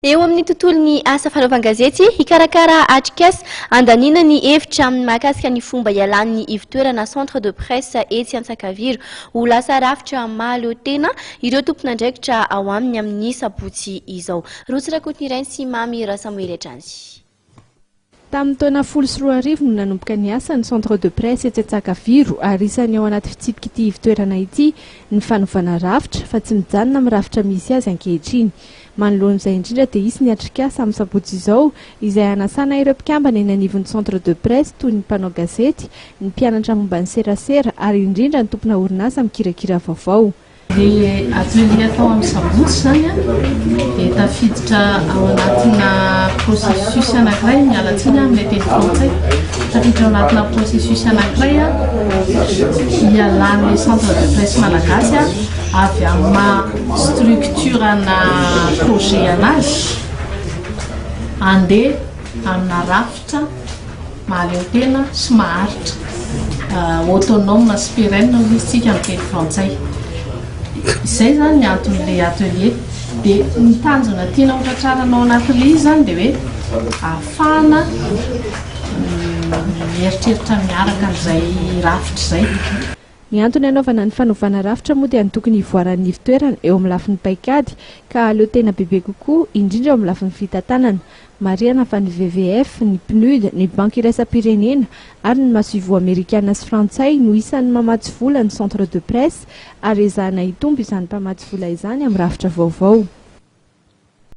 Eo amin'ny tontolon'ny asa fanaovan-gazety, hikarakara atrikasa andanina ny hevitra amin'ny mahakasika ny fomba hialan'ny ivitoerana centre de presse etsy Antsakaviro ho lasa rafitra mahaleotena ireo tompon'andarikitra ao aminy amin'ny asabotsy izao. Rotsy rakoton'iray sy mamy Samuel Atranzy. Tamin'ny taona 14 no nanomboka ny asa ny centre de presse etsy Antsakaviro ary isany ao anaty fitsipika ity ivitoerana ity ny fanovana rafitra fa tsy mijanona amin'ny rafitra misy azy ankehitriny. Manoloan'izay indrindra dia isy ny atrikasa amin'ny sabotsy izao izay anasana ireo mpikambana eny anivon'ny centre de presse toy ny mpanao gazety, ny mpianatra momba ny serasera ary indrindra ny tompona orinasa mikirakira vaovao. Ny atelier atao amin'ny sabotsy zany dia tafiditra ao anatina processus anankiray mialatsiny amin'ny teny frantsay. Tafiditra ao anatina processus anankiray hialan'ny centre de presse malagasy avy amin'ny structurana projet anazy andeha amina rafitra mahaleotena sy maharitra autonome sy pérenne no misitsika amin'ny teny frantsay. Izay zany ny anton'ilay atelier dia ny tanjona tiana hotratraranao anatin'ilay izy zany dia hoe ahafahana mieritreritra miaraka an'izay rafitra izay. Ny antony anaovana ny fanovana rafitra moa dia tokony hivoaran'ny ivitoerana eo amin'ny lafin'ny paikady ka aleotena bebe kokoa indrindra eo amin'ny lafin'ny fitantanana. Marihana fa ny VVF, ny PNUD, ny banky iraisam-pirenena ary ny masuivo amerikana sy frantsay no isan'ny mamatsy vola ny centre de presse ary ezahana hitomby izany mpamatsy vola izany amin'ny rafitra vaovao.